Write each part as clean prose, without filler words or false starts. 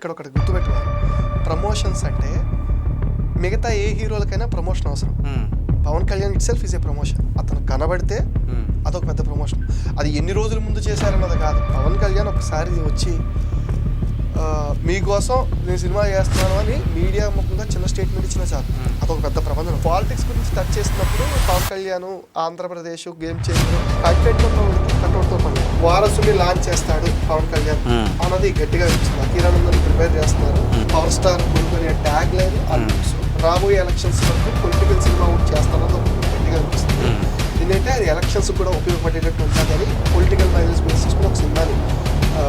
ఇక్కడ ఒకటి గుర్తుపెట్టుకోవాలి, ప్రమోషన్స్ అంటే మిగతా ఏ హీరోలకైనా ప్రమోషన్ అవసరం. Pawan Kalyan itself is a promotion. అతను కనబడితే అదొక పెద్ద ప్రమోషన్. అది ఎన్ని రోజుల ముందు చేశారన్నది కాదు. పవన్ కళ్యాణ్ ఒకసారి వచ్చి మీకోసం నేను సినిమా చేస్తున్నాను అని మీడియా ముఖంగా చిన్న స్టేట్మెంట్ ఇచ్చినా చాలు, అదొక పెద్ద ప్రబంధం. పాలిటిక్స్ గురించి టచ్ చేసినప్పుడు పవన్ కళ్యాణ్ ఆంధ్రప్రదేశ్ గేమ్ చేంజర్ కంట్రోల్తో పని వారసుని లాంచ్ చేస్తాడు పవన్ కళ్యాణ్ అన్నది గట్టిగా ఇచ్చింది. అఖీరానందని ప్రిపేర్ చేస్తున్నారు. పవర్ స్టార్ కొడుకు అనే ట్యాగ్ లైన్ రాబోయే ఎలక్షన్స్ వరకు పొలిటికల్ సినిమా చేస్తానో గట్టిగా అనిపిస్తుంది. ఎందుకంటే అది ఎలక్షన్స్ కూడా ఉపయోగపడేటట్టు ఉంటుందని పొలిటికల్ మైలేజ్ బేసిస్ ఒక సినిమాని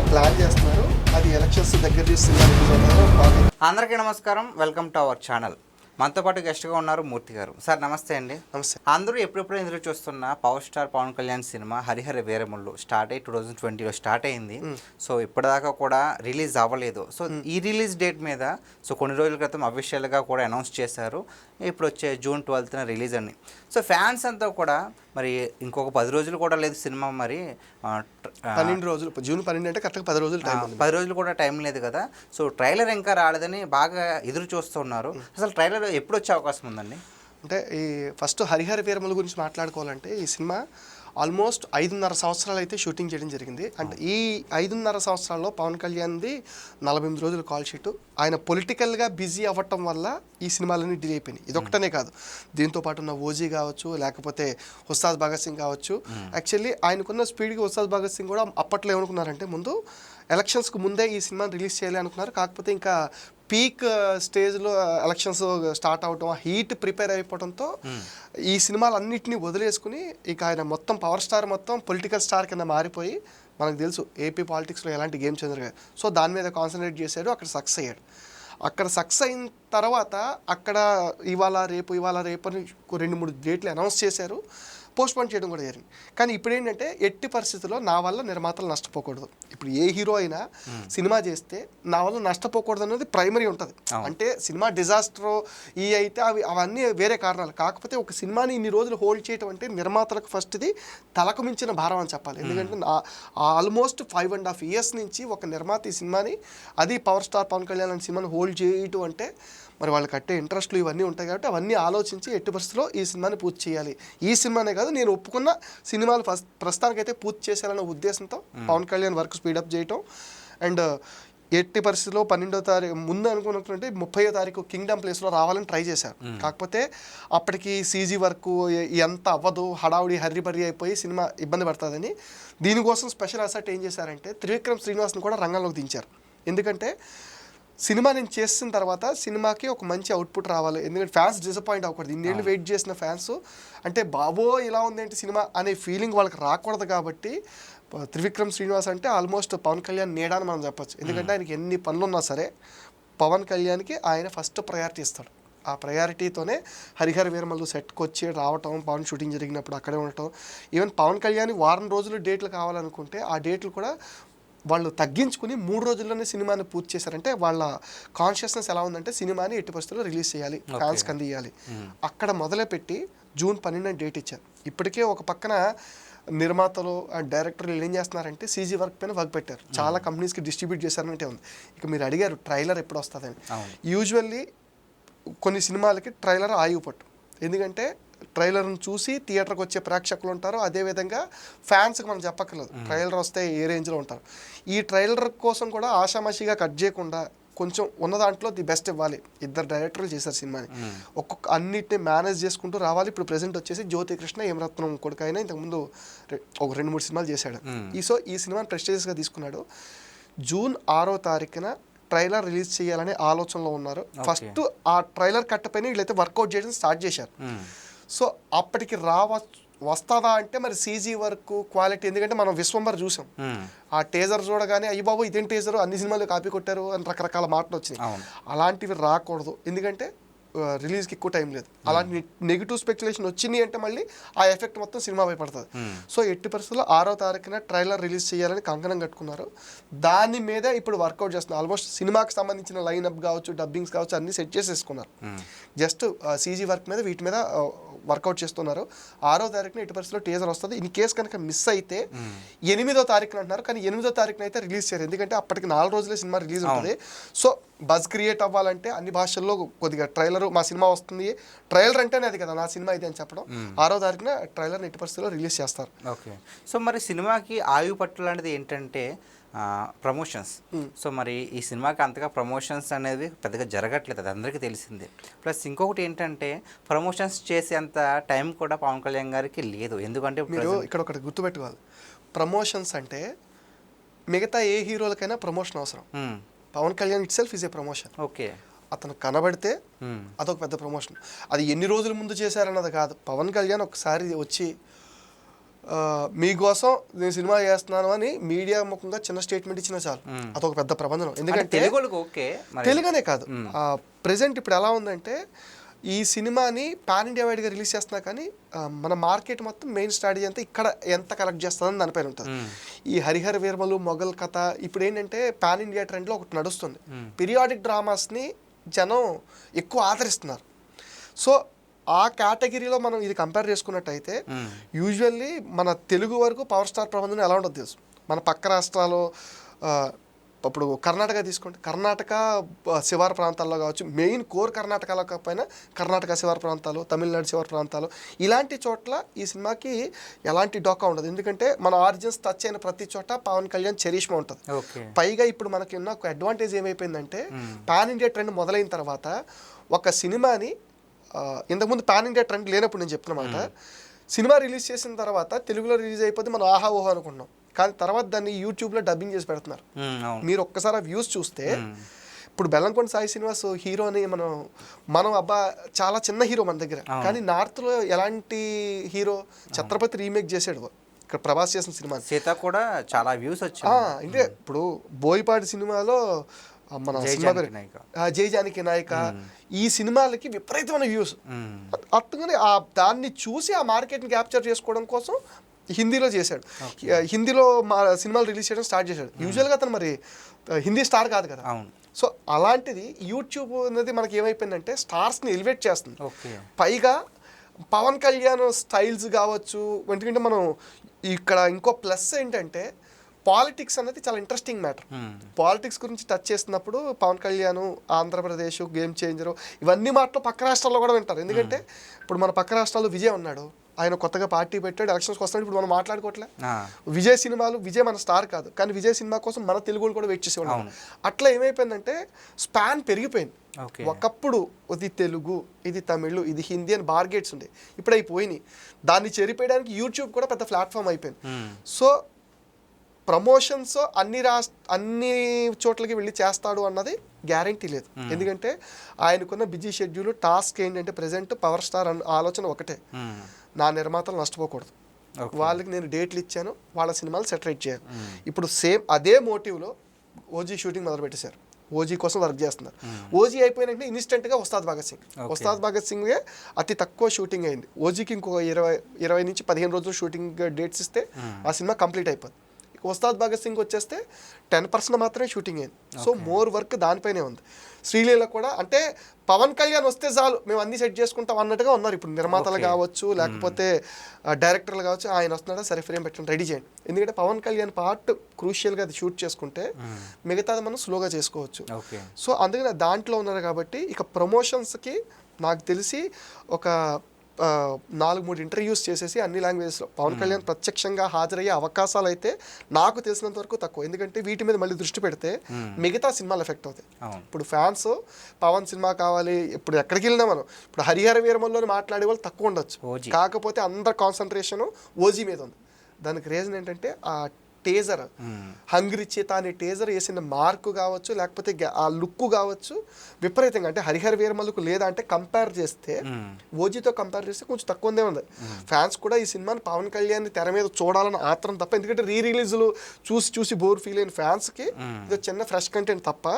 ప్లాన్ చేస్తున్నారు. అది ఎలక్షన్స్ దగ్గర తీసుకున్నారు. అందరికీ నమస్కారం, వెల్కమ్ టు అవర్ ఛానల్. మనతో పాటు గెస్ట్గా ఉన్నారు మూర్తి గారు. సార్ నమస్తే అండి. నమస్తే. అందరూ ఎప్పుడెప్పుడు ఎదురు చూస్తున్న power star Pawan Kalyan cinema Harihara Veeramallu start అయ్యి 2020లో స్టార్ట్ అయింది. సో ఇప్పటిదాకా కూడా రిలీజ్ అవ్వలేదు. సో ఈ రిలీజ్ డేట్ మీద కొన్ని రోజుల క్రితం అఫీషియల్గా కూడా అనౌన్స్ చేశారు. ఇప్పుడు వచ్చే June 12th రిలీజ్ అని. సో ఫ్యాన్స్ అంతా కూడా మరి ఇంకొక 10 రోజులు కూడా లేదు సినిమా, మరి 12 రోజులు, June 12 అంటే కరెక్ట్గా 10 రోజులు టైం. 10 రోజులు కూడా టైం లేదు కదా. సో ట్రైలర్ ఇంకా రాలేదని బాగా ఎదురు చూస్తున్నారు. అసలు ట్రైలర్ ఎప్పుడు వచ్చే అవకాశం ఉందండి? అంటే ఈ ఫస్ట్ హరిహర వీరముల గురించి మాట్లాడుకోవాలంటే ఈ సినిమా ఆల్మోస్ట్ 5.5 సంవత్సరాలు అయితే షూటింగ్ చేయడం జరిగింది. అంటే ఈ 5.5 సంవత్సరాల్లో పవన్ కళ్యాణ్ది 48 రోజుల కాల్ షీటు. ఆయన పొలిటికల్గా బిజీ అవ్వటం వల్ల ఈ సినిమాలన్నీ డిలే అయిపోయినాయి. ఇదొక్కటనే కాదు, దీంతో పాటు ఉన్న ఓజీ కావచ్చు, లేకపోతే ఉస్తాద్ భగత్ సింగ్ కావచ్చు. యాక్చువల్లీ ఆయనకున్న స్పీడ్కి ఉస్తాద్ భగత్ సింగ్ కూడా అప్పట్లో ఏమనుకున్నారంటే ముందు ఎలక్షన్స్కి ముందే ఈ సినిమాని రిలీజ్ చేయాలి అనుకున్నారు. కాకపోతే ఇంకా పీక్ స్టేజ్లో ఎలక్షన్స్ స్టార్ట్ అవటం, హీట్ ప్రిపేర్ అయిపోవడంతో ఈ సినిమాలన్నింటినీ వదిలేసుకుని ఇక ఆయన మొత్తం పవర్ స్టార్ మొత్తం పొలిటికల్ స్టార్ కింద మారిపోయి, మనకు తెలుసు ఏపీ పాలిటిక్స్లో ఎలాంటి గేమ్ చేంజర్ కాదు. సో దాని మీద కాన్సన్ట్రేట్ చేశాడు, అక్కడ సక్సెస్ అయ్యాడు. అక్కడ సక్సెస్ అయిన తర్వాత అక్కడ ఇవాళ రేపు అని 2-3 డేట్లు అనౌన్స్ చేశారు, పోస్ట్పోన్ చేయడం కూడా జరిగింది. కానీ ఇప్పుడు ఏంటంటే ఎట్టి పరిస్థితుల్లో నా వల్ల నిర్మాతలు నష్టపోకూడదు. ఇప్పుడు ఏ హీరో అయినా సినిమా చేస్తే నా వల్ల నష్టపోకూడదు అనేది ప్రైమరీ ఉంటుంది. అంటే సినిమా డిజాస్టర్ అయితే అవన్నీ వేరే కారణాలు. కాకపోతే ఒక సినిమాని ఇన్ని రోజులు హోల్డ్ చేయడం అంటే నిర్మాతలకు ఫస్ట్ ఇది తలకు మించిన భారం అని చెప్పాలి. ఎందుకంటే ఆల్మోస్ట్ 5.5 years నుంచి ఒక నిర్మాత ఈ సినిమాని, అది పవర్ స్టార్ పవన్ కళ్యాణ్ అనే సినిమాని హోల్డ్ చేయటం అంటే మరి వాళ్ళు కట్టే ఇంట్రెస్ట్లు ఇవన్నీ ఉంటాయి. కాబట్టి అవన్నీ ఆలోచించి ఎట్టి పరిస్థితుల్లో ఈ సినిమాని పూర్తి చేయాలి. ఈ సినిమానే కాదు, నేను ఒప్పుకున్న సినిమాలు ప్రస్తుతానికైతే పూర్తి చేశారన్న ఉద్దేశంతో పవన్ కళ్యాణ్ వర్క్ స్పీడప్ చేయటం. అండ్ ఎట్టి పరిస్థితుల్లో 12వ తారీఖు ముందు అనుకున్నట్టుంటే 30వ తారీఖు కింగ్డమ్ ప్లేస్లో రావాలని ట్రై చేశారు. కాకపోతే అప్పటికి CG వర్క్ ఎంత అవ్వదు, హడావుడి హర్రిబర్రి అయిపోయి సినిమా ఇబ్బంది పడుతుందని దీనికోసం స్పెషల్ అసెట్ ఏం చేశారంటే త్రివిక్రమ్ శ్రీనివాస్ని కూడా రంగంలోకి దించారు. ఎందుకంటే సినిమా నేను చేసిన తర్వాత సినిమాకి ఒక మంచి అవుట్పుట్ రావాలి. ఎందుకంటే ఫ్యాన్స్ డిసప్పాయింట్ అవ్వకూడదు. ఇన్నేళ్ళు వెయిట్ చేసిన ఫ్యాన్స్ అంటే బాబో ఇలా ఉందేంటి సినిమా అనే ఫీలింగ్ వాళ్ళకి రాకూడదు. కాబట్టి త్రివిక్రమ్ శ్రీనివాస్ అంటే ఆల్మోస్ట్ పవన్ కళ్యాణ్ నీడా అని మనం చెప్పచ్చు. ఎందుకంటే ఆయనకి ఎన్ని పనులు ఉన్నా సరే పవన్ కళ్యాణ్కి ఆయన ఫస్ట్ ప్రయారిటీ ఇస్తాడు. ఆ ప్రయారిటీతోనే హరిహర వీరమల్లు సెట్కి వచ్చి రావటం, పవన్ షూటింగ్ జరిగినప్పుడు అక్కడే ఉండటం. ఈవెన్ పవన్ కళ్యాణ్ వారం రోజులు డేట్లు కావాలనుకుంటే ఆ డేట్లు కూడా వాళ్ళు తగ్గించుకుని 3 రోజుల్లోనే సినిమాని పూర్తి చేశారంటే వాళ్ళ కాన్షియస్నెస్ ఎలా ఉందంటే సినిమాని ఎట్టి పరిస్థితుల్లో రిలీజ్ చేయాలి, ఫ్యాన్స్కి అందియాలి. అక్కడ మొదలుపెట్టి June 12 డేట్ ఇచ్చారు. ఇప్పటికే ఒక పక్కన నిర్మాతలు అండ్ డైరెక్టర్లు ఏం చేస్తున్నారంటే CG వర్క్ పైన వర్క్ పెట్టారు. చాలా కంపెనీస్కి డిస్ట్రిబ్యూట్ చేశారంటే ఉంది. ఇక మీరు అడిగారు ట్రైలర్ ఎప్పుడు వస్తుందని. యూజువల్లీ కొన్ని సినిమాలకి ట్రైలర్ ఆగిపోట్టు. ఎందుకంటే ట్రైలర్ను చూసి థియేటర్కి వచ్చే ప్రేక్షకులు ఉంటారు, అదేవిధంగా ఫ్యాన్స్కి మనం చెప్పక్కర్లేదు ట్రైలర్ వస్తే ఏ రేంజ్లో ఉంటారు. ఈ ట్రైలర్ కోసం కూడా ఆషామాషిగా కట్ చేయకుండా కొంచెం ఉన్న దాంట్లో ది బెస్ట్ ఇవ్వాలి. 2 డైరెక్టర్లు చేశారు సినిమాని, ఒక్కొక్క అన్నిటిని మేనేజ్ చేసుకుంటూ రావాలి. ఇప్పుడు ప్రెజెంట్ వచ్చేసి జ్యోతి కృష్ణ ఏమరత్నం కొడుకు అయినా ఇంతకుముందు ఒక 2-3 సినిమాలు చేశాడు. ఈ సినిమాని ప్రెస్టీజియస్గా తీసుకున్నాడు. June 6వ తారీఖున ట్రైలర్ రిలీజ్ చేయాలనే ఆలోచనలో ఉన్నారు. ఫస్ట్ ఆ ట్రైలర్ కట్టపైన వీళ్ళైతే వర్కౌట్ చేయడం స్టార్ట్ చేశారు. సో అప్పటికి వస్తుందా అంటే మరి CG వర్క్ క్వాలిటీ, ఎందుకంటే మనం విశ్వంబర్ చూసాం, ఆ టేజర్ చూడగానే అయ్యి బాబు ఇదేం టేజర్, అన్ని సినిమాలు కాపీ కొట్టారు అని రకరకాల మాటలు వచ్చినాయి. అలాంటివి రాకూడదు, ఎందుకంటే రిలీజ్కి ఎక్కువ టైం లేదు. అలాంటి నెగిటివ్ స్పెక్యులేషన్ వచ్చినాయి అంటే మళ్ళీ ఆ ఎఫెక్ట్ మొత్తం సినిమాపై పడుతుంది. సో ఎట్టి పరిస్థితుల్లో 6వ తారీఖున ట్రైలర్ రిలీజ్ చేయాలని కంకణం కట్టుకున్నారు. దాని మీద ఇప్పుడు వర్కౌట్ చేస్తున్నారు. ఆల్మోస్ట్ సినిమాకి సంబంధించిన లైన్అప్ కావచ్చు, డబ్బింగ్స్ కావచ్చు అన్ని సెట్ చేసేసుకున్నారు. జస్ట్ CG వర్క్ మీద వీటి మీద వర్కౌట్ చేస్తున్నారు. 6వ తారీఖున ఎట్టి పరిస్థితుల్లో టీజర్ వస్తుంది. ఇన్ కేసు కనుక మిస్ అయితే 8వ తారీఖున అంటున్నారు, కానీ 8వ తారీఖున అయితే రిలీజ్ చేయరు, ఎందుకంటే అప్పటికి 4 రోజులే సినిమా రిలీజ్ ఉంటుంది. సో బజ్ క్రియేట్ అవ్వాలంటే అన్ని భాషల్లో కొద్దిగా ట్రైలర్ మా సినిమా వస్తుంది, ట్రైలర్ అంటేనే అది కదా నా సినిమా ఇది అని చెప్పడం. 6వ తారీఖున ట్రైలర్ ఎట్టి పరిస్థితుల్లో రిలీజ్ చేస్తారు. ఓకే. సో మరి సినిమాకి ఆయువు పట్టు లాంటిది ఏంటంటే ప్రమోషన్స్. సో మరి ఈ సినిమాకి అంతగా ప్రమోషన్స్ అనేది పెద్దగా జరగట్లేదు, అది అందరికీ తెలిసిందే. ప్లస్ ఇంకొకటి ఏంటంటే ప్రమోషన్స్ చేసేంత టైం కూడా పవన్ కళ్యాణ్ గారికి లేదు. ఎందుకంటే మీరు ఇక్కడ ఒకటి గుర్తుపెట్టుకోవాలి, ప్రమోషన్స్ అంటే మిగతా ఏ హీరోలకైనా ప్రమోషన్ అవసరం. Pawan Kalyan itself is a promotion. Okay. అతను కనబడితే అదొక పెద్ద ప్రమోషన్. అది ఎన్ని రోజుల ముందు చేశారన్నది కాదు. పవన్ కళ్యాణ్ ఒకసారి వచ్చి మీకోసం నేను సినిమా చేస్తున్నాను అని మీడియా ముఖంగా చిన్న స్టేట్మెంట్ ఇచ్చినా చాలు, అదొక పెద్ద ప్రబంధనం. ఎందుకంటే తెలుగునే కాదు, ప్రెసెంట్ ఇప్పుడు ఎలా ఉందంటే ఈ సినిమాని పాన్ ఇండియా వైడ్గా రిలీజ్ చేస్తున్నా కానీ మన మార్కెట్ మొత్తం మెయిన్ స్ట్రాటజీ అంతా ఇక్కడ ఎంత కలెక్ట్ చేస్తుందని దానిపైన ఉంటుంది. ఈ హరిహర వీరమలు, మొఘల్ కథ ఇప్పుడు ఏంటంటే పాన్ ఇండియా ట్రెండ్లో ఒకటి నడుస్తుంది. పీరియాడిక్ డ్రామాస్ని జనం ఎక్కువ ఆదరిస్తున్నారు. సో ఆ కేటగిరీలో మనం ఇది కంపేర్ చేసుకున్నట్టయితే యూజువల్లీ మన తెలుగు వరకు పవర్ స్టార్ ప్రబంధం ఎలా ఉండదు తెలుసు. మన పక్క రాష్ట్రాలు ఇప్పుడు కర్ణాటక తీసుకోండి, కర్ణాటక శివారు ప్రాంతాల్లో కావచ్చు, మెయిన్ కోర్ కర్ణాటకలో కాకపోయినా కర్ణాటక శివారు ప్రాంతాలు, తమిళనాడు శివారు ప్రాంతాలు, ఇలాంటి చోట్ల ఈ సినిమాకి ఎలాంటి డోకా ఉండదు. ఎందుకంటే మన ఆరిజిన్స్ టచ్ అయిన ప్రతి చోట పవన్ కళ్యాణ్ చరిష్మా ఉంటుంది. పైగా ఇప్పుడు మనకి ఉన్న ఒక అడ్వాంటేజ్ ఏమైపోయిందంటే పాన్ ఇండియా ట్రెండ్ మొదలైన తర్వాత ఒక సినిమాని ఇంతకుముందు పాన్ ఇండియా ట్రెండ్ లేనప్పుడు నేను చెప్పినమాట, సినిమా రిలీజ్ చేసిన తర్వాత తెలుగులో రిలీజ్ అయిపోతే మనం ఆహా ఓహో అనుకుంటున్నాం, కానీ తర్వాత దాన్ని యూట్యూబ్లో డబ్బింగ్ చేసి పెడుతున్నారు. మీరు ఒక్కసారి ఆ వ్యూస్ చూస్తే ఇప్పుడు బెల్లంకొండ సాయి శ్రీనివాస్ హీరో అని మనం అబ్బా చాలా చిన్న హీరో మన దగ్గర, కానీ నార్త్లో ఎలాంటి హీరో ఛత్రపతి రీమేక్ చేసాడు, ఇక్కడ ప్రభాస్ చేసిన సినిమా సీత కూడా చాలా వ్యూస్ వచ్చాయి. అంటే ఇప్పుడు బోయపాటి సినిమాలో మన సినిమా పేరు జై జానకి నాయక, ఈ సినిమాలకి విపరీతమైన వ్యూస్. అట్టుగానే దాన్ని చూసి ఆ మార్కెట్ని క్యాప్చర్ చేసుకోవడం కోసం హిందీలో చేశాడు. హిందీలో మా సినిమాలు రిలీజ్ చేయడం స్టార్ట్ చేశాడు. యూజువల్గా అతను మరి హిందీ స్టార్ కాదు కదా. సో అలాంటిది యూట్యూబ్ అనేది మనకి ఏమైపోయిందంటే స్టార్స్ని ఎలివేట్ చేస్తుంది. పైగా పవన్ కళ్యాణ్ స్టైల్స్ కావచ్చు, ఎందుకంటే మనం ఇక్కడ ఇంకో ప్లస్ ఏంటంటే పాలిటిక్స్ అనేది చాలా ఇంట్రెస్టింగ్ మ్యాటర్. పాలిటిక్స్ గురించి టచ్ చేస్తున్నప్పుడు పవన్ కళ్యాణ్, ఆంధ్రప్రదేశ్, గేమ్ చేంజరు, ఇవన్నీ మాటలు పక్క రాష్ట్రాల్లో కూడా వింటారు. ఎందుకంటే ఇప్పుడు మన పక్క రాష్ట్రాల్లో విజయ్ ఉన్నాడు, ఆయన కొత్తగా పార్టీ పెట్టాడు, ఎలక్షన్స్కి వస్తాడు. ఇప్పుడు మనం మాట్లాడుకోవట్లే విజయ్ సినిమాలు, విజయ్ మన స్టార్ కాదు, కానీ విజయ్ సినిమా కోసం మన తెలుగు కూడా వెయిట్ చేసేవాడు. అట్లా ఏమైపోయిందంటే స్పాన్ పెరిగిపోయింది. ఒకప్పుడు ఇది తెలుగు, ఇది తమిళ్, ఇది హిందీ అని బార్గేట్స్ ఉండే, ఇప్పుడు అయిపోయినాయి. దాన్ని చెరిపేయడానికి యూట్యూబ్ కూడా పెద్ద ప్లాట్ఫామ్ అయిపోయింది. సో ప్రమోషన్స్ అన్ని చోట్లకి వెళ్ళి చేస్తాడు అన్నది గ్యారంటీ లేదు. ఎందుకంటే ఆయనకున్న బిజీ షెడ్యూల్, టాస్క్ ఏంటంటే ప్రజెంట్ పవర్ స్టార్ ఆలోచన ఒకటే, నా నిర్మాతలు నష్టపోకూడదు, వాళ్ళకి నేను డేట్లు ఇచ్చాను, వాళ్ళ సినిమాలు సెటరేట్ చేయాలి. ఇప్పుడు సేమ్ అదే మోటివ్లో ఓజీ షూటింగ్ మొదలుపెట్టేశారు, ఓజీ కోసం వర్క్ చేస్తున్నారు. ఓజీ అయిపోయినట్టు ఇన్స్టెంట్గా ఉస్తాద్ భగత్ సింగ్గే అతి తక్కువ షూటింగ్ అయింది. ఓజీకి ఇంకో 20 నుంచి 15 రోజులు షూటింగ్ డేట్స్ ఇస్తే ఆ సినిమా కంప్లీట్ అయిపోద్ది. ఉస్తాద్ భగత్ సింగ్ వచ్చేస్తే 10% మాత్రమే షూటింగ్ అయింది. సో మోర్ వర్క్ దానిపైనే ఉంది. శ్రీలీల కూడా అంటే పవన్ కళ్యాణ్ వస్తే చాలు మేము అన్ని సెట్ చేసుకుంటాం అన్నట్టుగా ఉన్నారు. ఇప్పుడు నిర్మాతలు కావచ్చు, లేకపోతే డైరెక్టర్లు కావచ్చు, ఆయన వస్తున్నాడా సరే ఫ్రేమ్ పెట్టండి, రెడీ చేయండి. ఎందుకంటే పవన్ కళ్యాణ్ పార్ట్ క్రూషియల్గా అది షూట్ చేసుకుంటే మిగతాది మనం స్లోగా చేసుకోవచ్చు. సో అందుకని దాంట్లో ఉన్నారు కాబట్టి ఇక ప్రమోషన్స్కి నాకు తెలిసి ఒక 4-3 ఇంటర్వ్యూస్ చేసేసి అన్ని లాంగ్వేజెస్లో పవన్ కళ్యాణ్ ప్రత్యక్షంగా హాజరయ్యే అవకాశాలు అయితే నాకు తెలిసినంత వరకు తక్కువ. ఎందుకంటే వీటి మీద మళ్ళీ దృష్టి పెడితే మిగతా సినిమాలు ఎఫెక్ట్ అవుతాయి. ఇప్పుడు ఫ్యాన్స్ పవన్ సినిమా కావాలి, ఇప్పుడు ఎక్కడికి వెళ్ళినా మనం ఇప్పుడు హరిహర వీరమల్లోని మాట్లాడే వాళ్ళు తక్కువ ఉండొచ్చు, కాకపోతే అందరి కాన్సన్ట్రేషన్ ఓజీ మీద ఉంది. దానికి రీజన్ ఏంటంటే ఆ టేజర్, హంగ్రీ చీత అనే టేజర్ వేసిన మార్కు కావచ్చు, లేకపోతే ఆ లుక్ కావచ్చు విపరీతంగా, అంటే హరిహర వీరమల్లుకు లేదా అంటే కంపేర్ చేస్తే ఓజీతో కంపేర్ చేస్తే కొంచెం తక్కువ ఉందే ఉంది. ఫ్యాన్స్ కూడా ఈ సినిమాని పవన్ కళ్యాణ్ తెర మీద చూడాలని ఆత్రం తప్ప, ఎందుకంటే రిలీజ్లు చూసి బోర్ ఫీల్ అయిన ఫ్యాన్స్కి ఇది చిన్న ఫ్రెష్ కంటెంట్ తప్ప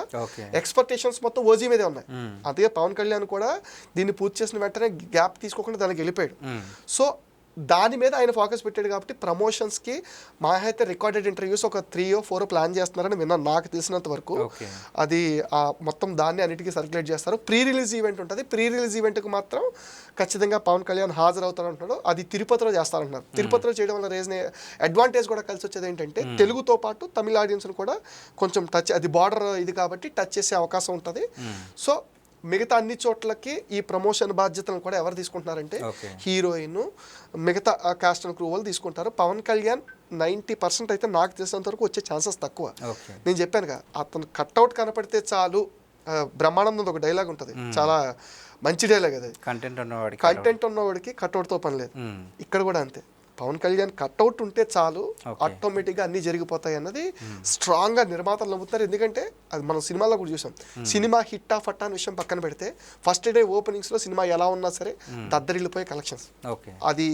ఎక్స్పెక్టేషన్స్ మొత్తం ఓజీ మీదే ఉన్నాయి. అదే పవన్ కళ్యాణ్ కూడా దీన్ని పూర్తి చేసిన వెంటనే గ్యాప్ తీసుకోకుండా దానికి వెళ్ళిపోయాడు. సో దాని మీద ఆయన ఫోకస్ పెట్టాడు కాబట్టి ప్రమోషన్స్కి మా అయితే రికార్డెడ్ ఇంటర్వ్యూస్ ఒక 3-4 ప్లాన్ చేస్తున్నారని విన్నాను నాకు తెలిసినంత వరకు. అది మొత్తం దాన్ని అన్నిటికీ సర్క్యులేట్ చేస్తారు. ప్రీ రిలీజ్ ఈవెంట్ ఉంటుంది. ప్రీ రిలీజ్ ఈవెంట్కి మాత్రం ఖచ్చితంగా పవన్ కళ్యాణ్ హాజరవుతారు అంటున్నాడు. అది తిరుపతిలో చేస్తారంటున్నారు. తిరుపతిలో చేయడం వల్ల అడ్వాంటేజ్ కూడా కలిసి వచ్చేది ఏంటంటే తెలుగుతో పాటు తమిళ ఆడియన్స్ని కూడా కొంచెం టచ్, అది బార్డర్ ఇది కాబట్టి టచ్ చేసే అవకాశం ఉంటుంది. సో మిగతా అన్ని చోట్లకి ఈ ప్రమోషన్ బాధ్యతలను కూడా ఎవరు తీసుకుంటున్నారంటే హీరోయిన్, మిగతా కాస్ట్ అండ్ క్రూ వాళ్ళు తీసుకుంటారు. పవన్ కళ్యాణ్ 90% అయితే నాకు తెలిసినంత వరకు వచ్చే ఛాన్సెస్ తక్కువ. నేను చెప్పానుగా, అతను కట్అవుట్ కనపడితే చాలు. బ్రహ్మానందం ఒక డైలాగ్ ఉంటుంది, చాలా మంచి డైలాగ్ అది. కంటెంట్ ఉన్నవాడికి కట్అవుట్తో పని లేదు. ఇక్కడ కూడా అంతే. పవన్ కళ్యాణ్ కట్అవుట్ ఉంటే చాలు, ఆటోమేటిక్గా అన్నీ జరిగిపోతాయి అన్నది స్ట్రాంగ్గా నిర్మాతలు నమ్ముతున్నారు. ఎందుకంటే అది మనం సినిమాలో కూడా చూసాం. సినిమా హిట్ ఆఫ్ అట్టా అనే విషయం పక్కన పెడితే ఫస్ట్ డే ఓపెనింగ్స్లో సినిమా ఎలా ఉన్నా సరే దద్దరిల్లిపోయే కలెక్షన్స్. అది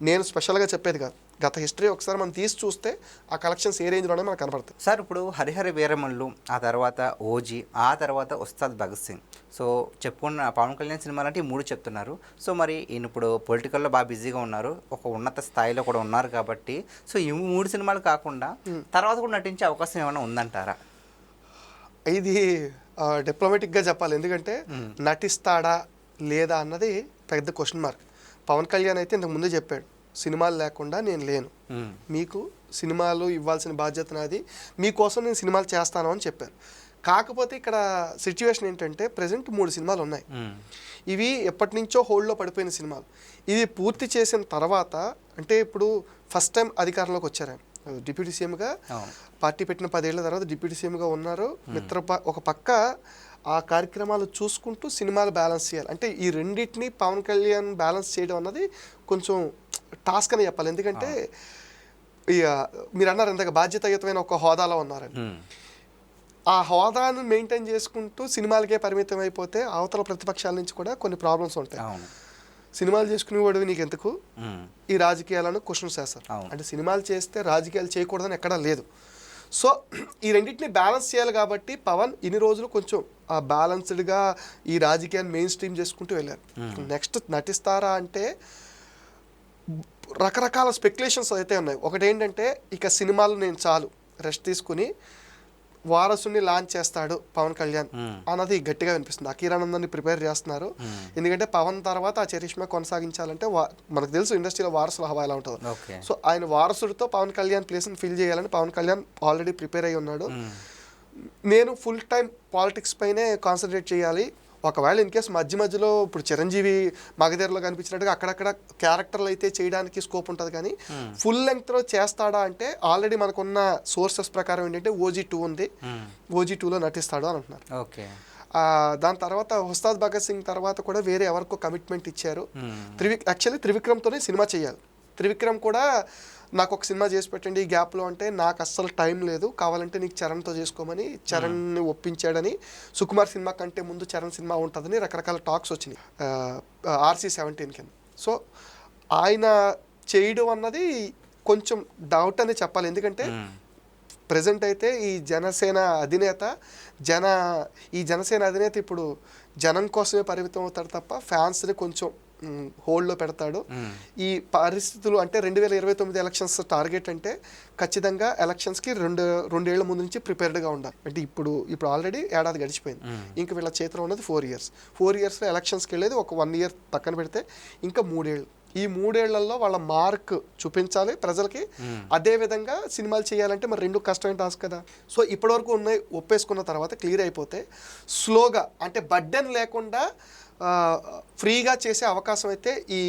నేను స్పెషల్గా చెప్పేది కాదు, గత హిస్టరీ ఒకసారి మనం తీసి చూస్తే ఆ కలెక్షన్స్ ఏ రేంజ్లోనే మనకు కనపడతాయి. సార్ ఇప్పుడు హరిహర వీరమల్లు, ఆ తర్వాత ఓజీ, ఆ తర్వాత ఉస్తాద్ భగత్ సింగ్, సో చెప్పుకున్న పవన్ కళ్యాణ్ సినిమాలు అంటే ఈ 3 చెప్తున్నారు. సో మరి ఈయన ఇప్పుడు పొలిటికల్లో బాగా బిజీగా ఉన్నారు, ఒక ఉన్నత స్థాయిలో కూడా ఉన్నారు కాబట్టి సో ఈ 3 సినిమాలు కాకుండా తర్వాత కూడా నటించే అవకాశం ఏమైనా ఉందంటారా? ఇది డిప్లొమాటిక్గా చెప్పాలి. ఎందుకంటే నటిస్తాడా లేదా అన్నది పెద్ద క్వశ్చన్ మార్క్. పవన్ కళ్యాణ్ అయితే ఇంతకు ముందే చెప్పాడు, సినిమాలు లేకుండా నేను లేను, మీకు సినిమాలు ఇవ్వాల్సిన బాధ్యత నాది, మీకోసం నేను సినిమాలు చేస్తాను అని చెప్పారు. కాకపోతే ఇక్కడ సిచ్యువేషన్ ఏంటంటే ప్రజెంట్ 3 సినిమాలు ఉన్నాయి. ఇవి ఎప్పటి నుంచో హోల్డ్లో పడిపోయిన సినిమాలు. ఇది పూర్తి చేసిన తర్వాత, అంటే ఇప్పుడు ఫస్ట్ టైం అధికారంలోకి వచ్చారు ఆయన, డిప్యూటీ సీఎంగా పార్టీ పెట్టిన 10 ఏళ్ల తర్వాత డిప్యూటీ సీఎంగా ఉన్నారు. ఒక పక్క ఆ కార్యక్రమాలు చూసుకుంటూ సినిమాలు బ్యాలెన్స్ చేయాలి. అంటే ఈ రెండింటిని పవన్ కళ్యాణ్ బ్యాలెన్స్ చేయడం అన్నది కొంచెం టాస్క్ అని చెప్పాలి. ఎందుకంటే మీరు అన్నారు ఇంతగా బాధ్యతాయుతమైన ఒక హోదాలో ఉన్నారని. ఆ హోదాను మెయింటైన్ చేసుకుంటూ సినిమాలకే పరిమితం అయిపోతే అవతల ప్రతిపక్షాల నుంచి కూడా కొన్ని ప్రాబ్లమ్స్ ఉంటాయి. సినిమాలు చేసుకునేవాడు నీకు ఎందుకు, ఈ రాజకీయాలను క్వశ్చన్స్ చేస్తారు. అంటే సినిమాలు చేస్తే రాజకీయాలు చేయకూడదని ఎక్కడా లేదు. సో ఈ రెండింటిని బ్యాలెన్స్ చేయాలి కాబట్టి పవన్ ఇన్ని రోజులు కొంచెం బ్యాలెన్స్డ్గా ఈ రాజకీయాన్ని మెయిన్ స్ట్రీమ్ చేసుకుంటూ వెళ్ళారు. నెక్స్ట్ నటిస్తారా అంటే రకరకాల స్పెక్యులేషన్స్ అయితే ఉన్నాయి. ఒకటి ఏంటంటే ఇక సినిమాలు నేను చాలు రెస్ట్ తీసుకుని వారసుని లాంచ్ చేస్తాడు పవన్ కళ్యాణ్ అన్నది గట్టిగా వినిపిస్తుంది. అకీరానందాన్ని ప్రిపేర్ చేస్తున్నారు. ఎందుకంటే పవన్ తర్వాత ఆ చరిష్మా కొనసాగించాలంటే మనకు తెలుసు ఇండస్ట్రీలో వారసుల హవా ఎలా ఉంటుందో. సో ఆయన వారసుడితో పవన్ కళ్యాణ్ ప్లేస్ని ఫిల్ చేయాలని పవన్ కళ్యాణ్ ఆల్రెడీ ప్రిపేర్ అయి ఉన్నాడు. నేను ఫుల్ టైం పాలిటిక్స్ పైనే కాన్సన్ట్రేట్ చేయాలి. ఒకవేళ ఇన్ కేసు మధ్యలో ఇప్పుడు చిరంజీవి మగధీరలో కనిపించినట్టుగా అక్కడక్కడ క్యారెక్టర్లు అయితే చేయడానికి స్కోప్ ఉంటుంది. కానీ ఫుల్ లెంగ్త్లో చేస్తాడా అంటే ఆల్రెడీ మనకున్న సోర్సెస్ ప్రకారం ఏంటంటే OG2 ఉంది, OG2లో నటిస్తాడు అని అంటున్నారు. దాని తర్వాత ఉస్తాద్ భగత్ సింగ్ తర్వాత కూడా వేరే ఎవరికో కమిట్మెంట్ ఇచ్చారు. యాక్చువల్లీ త్రివిక్రమ్తోనే సినిమా చేయాలి. త్రివిక్రమ్ కూడా నాకు ఒక సినిమా చేసి పెట్టండి ఈ గ్యాప్లో అంటే నాకు అస్సలు టైం లేదు, కావాలంటే నీకు చరణ్తో చేసుకోమని చరణ్ని ఒప్పించాడని. సుకుమార్ సినిమా కంటే ముందు చరణ్ సినిమా ఉంటుందని రకరకాల టాక్స్ వచ్చినాయి RC-17 కింద. సో ఆయన చేయడం అన్నది కొంచెం డౌట్ అని చెప్పాలి. ఎందుకంటే ప్రజెంట్ అయితే ఈ జనసేన అధినేత ఇప్పుడు జనం కోసమే పరిమితం అవుతాడు తప్ప ఫ్యాన్స్ని కొంచెం హోల్డ్లో పెడతాడు. ఈ పరిస్థితులు అంటే 2029 ఎలక్షన్స్ టార్గెట్ అంటే ఖచ్చితంగా ఎలక్షన్స్కి రెండేళ్ల ముందు నుంచి ప్రిపేర్డ్గా ఉండాలి. అంటే ఇప్పుడు ఆల్రెడీ ఏడాది గడిచిపోయింది. ఇంక వీళ్ళ చేతిలో ఉన్నది 4 years. 4 yearsలో ఎలక్షన్స్కి వెళ్ళేది ఒక 1 year పక్కన పెడితే ఇంకా 3 ఏళ్ళు. ఈ 3 ఏళ్లలో వాళ్ళ మార్క్ చూపించాలి ప్రజలకి. అదే విధంగా సినిమాలు చేయాలంటే మరి 2 కష్టమైన టాస్క్ కదా. సో ఇప్పటివరకు ఉన్నాయి ఒప్పేసుకున్న తర్వాత క్లియర్ అయిపోతే స్లోగా అంటే బడ్డెన్ లేకుండా ఫ్రీగా చేసే అవకాశం అయితే ఈ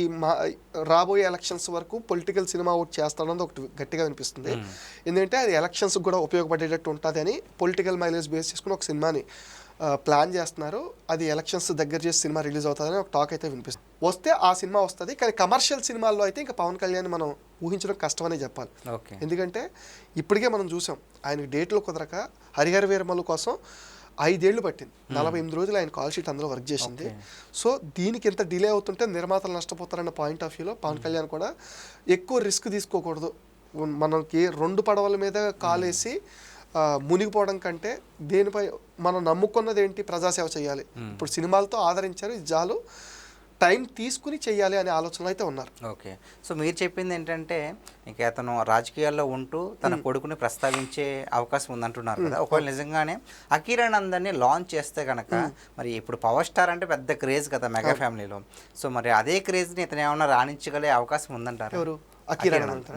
రాబోయే ఎలక్షన్స్ వరకు పొలిటికల్ సినిమా అవుట్ చేస్తాడన్నది ఒకటి గట్టిగా వినిపిస్తుంది. ఎందుకంటే అది ఎలక్షన్స్కి కూడా ఉపయోగపడేటట్టు ఉంటుంది అని పొలిటికల్ మైలేజ్ బేస్ చేసుకుని ఒక సినిమాని ప్లాన్ చేస్తున్నారు. అది ఎలక్షన్స్ దగ్గర చేసి సినిమా రిలీజ్ అవుతుందని ఒక టాక్ అయితే వినిపిస్తుంది. వస్తే ఆ సినిమా వస్తుంది. కానీ కమర్షియల్ సినిమాల్లో అయితే ఇంకా పవన్ కళ్యాణ్ మనం ఊహించడం కష్టమనే చెప్పాలి. ఎందుకంటే ఇప్పటికే మనం చూసాం ఆయనకి డేట్లు కుదరక హరిహర వీరమల్లు కోసం 5 ఏళ్ళు పట్టింది. 48 రోజులు ఆయన కాల్ షీట్ అందులో వర్క్ చేసింది. సో దీనికి ఎంత డిలే అవుతుంటే నిర్మాతలు నష్టపోతారన్న పాయింట్ ఆఫ్ వ్యూలో పవన్ కళ్యాణ్ కూడా ఎక్కువ రిస్క్ తీసుకోకూడదు. మనకి 2 పడవల మీద కాలేసి మునిగిపోవడం కంటే దేనిపై మనం నమ్ముకున్నది ఏంటి, ప్రజాసేవ చేయాలి. ఇప్పుడు సినిమాలతో ఆదరించారు, ఇది చాలు, టైం తీసుకుని చెయ్యాలి అనే ఆలోచనలో అయితే ఉన్నారు. ఓకే. సో మీరు చెప్పింది ఏంటంటే ఇక అతను రాజకీయాల్లో ఉంటూ తన కొడుకుని ప్రస్తావించే అవకాశం ఉందంటున్నారు కదా. ఒకవేళ నిజంగానే అకీరానందన్ని లాంచ్ చేస్తే కనుక మరి ఇప్పుడు పవర్ స్టార్ అంటే పెద్ద క్రేజ్ కదా మెగా ఫ్యామిలీలో. సో మరి అదే క్రేజ్ని ఇతను ఏమన్నా రాణించగలే అవకాశం ఉందంటారు? ఎవరు? అకీరానంద్.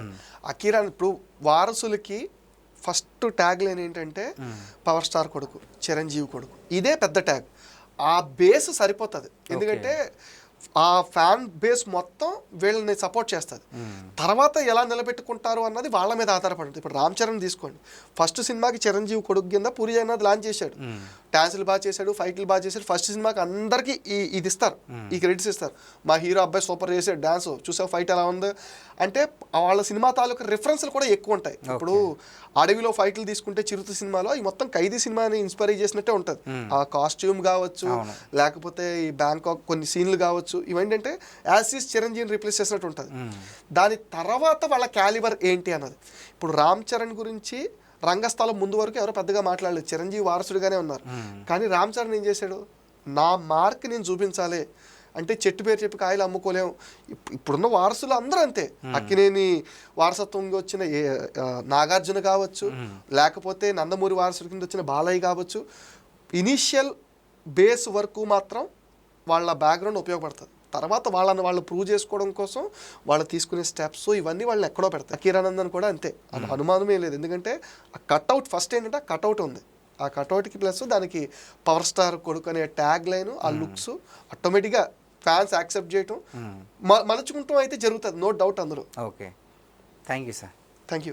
అకీరానంద్ ఇప్పుడు వారసులకి ఫస్ట్ ట్యాగ్ లైన్ ఏంటంటే పవర్ స్టార్ కొడుకు, చిరంజీవి కొడుకు. ఇదే పెద్ద ట్యాగ్. ఆ బేస్ సరిపోతుంది. ఎందుకంటే ఆ ఫ్యాన్ బేస్ మొత్తం వీళ్ళని సపోర్ట్ చేస్తుంది. తర్వాత ఎలా నిలబెట్టుకుంటారు అన్నది వాళ్ళ మీద ఆధారపడుతుంది. ఇప్పుడు రామ్ చరణ్ తీసుకోండి, ఫస్ట్ సినిమాకి చిరంజీవి కొడుకు కింద పూరి జగన్నాథ్ లాంచ్ చేశాడు. డాన్సులు బాగా చేశాడు, ఫైట్లు బాగా చేశాడు. ఫస్ట్ సినిమాకి అందరికీ ఇది ఇస్తారు, ఈ క్రెడిట్స్ ఇస్తారు. మా హీరో అబ్బాయి సూపర్ చేసాడు, డాన్స్ చూసావు, ఫైట్ ఎలా ఉంది అంటే వాళ్ళ సినిమా తాలూకు రిఫరెన్స్లు కూడా ఎక్కువ ఉంటాయి. ఇప్పుడు అడవిలో ఫైట్లు తీసుకుంటే చిరుత సినిమాలో ఈ మొత్తం ఖైదీ సినిమాని ఇన్స్పైర్ చేసినట్టే ఉంటుంది. ఆ కాస్ట్యూమ్ కావచ్చు, లేకపోతే ఈ బ్యాంకాక్ కొన్ని సీన్లు కావచ్చు, ఇవేంటంటే యాసిస్ చిరంజీవిని రీప్లేస్ చేసినట్టు ఉంటుంది. దాని తర్వాత వాళ్ళ క్యాలిబర్ ఏంటి అన్నది. ఇప్పుడు రామ్ చరణ్ గురించి రంగస్థలం ముందు వరకు ఎవరో పెద్దగా మాట్లాడలేదు, చిరంజీవి వారసుడిగానే ఉన్నారు. కానీ రామ్ చరణ్ ఏం చేశాడు, నా మార్క్ నేను చూపించాలి అంటే చెట్టు పేరు చెప్పి కాయలు అమ్ముకోలేము. ఇప్పుడున్న వారసులు అందరూ అంతే. అక్కినేని వారసత్వంగా వచ్చిన నాగార్జున కావచ్చు, లేకపోతే నందమూరి వారసుడి కింద వచ్చిన బాలయ్య కావచ్చు, ఇనీషియల్ బేస్ వరకు మాత్రం వాళ్ళ బ్యాక్గ్రౌండ్ ఉపయోగపడుతుంది. తర్వాత వాళ్ళు ప్రూవ్ చేసుకోవడం కోసం వాళ్ళు తీసుకునే స్టెప్స్ ఇవన్నీ వాళ్ళని ఎక్కడో పెడతాయి. అకీరానందన్ కూడా అంతే, అనుమానమే లేదు. ఎందుకంటే ఆ కట్అవుట్ ఫస్ట్ ఏంటంటే ఆ కట్అవుట్ ఉంది, ఆ కట్అవుట్కి ప్లస్ దానికి పవర్ స్టార్ కొడుకు అనే ట్యాగ్ లైన్, ఆ లుక్స్ ఆటోమేటిక్గా ఫ్యాన్స్ యాక్సెప్ట్ చేయటం మలుచుకుంటాం అయితే జరుగుతుంది, నో డౌట్ అందులో. Okay, thank you sir. Thank you.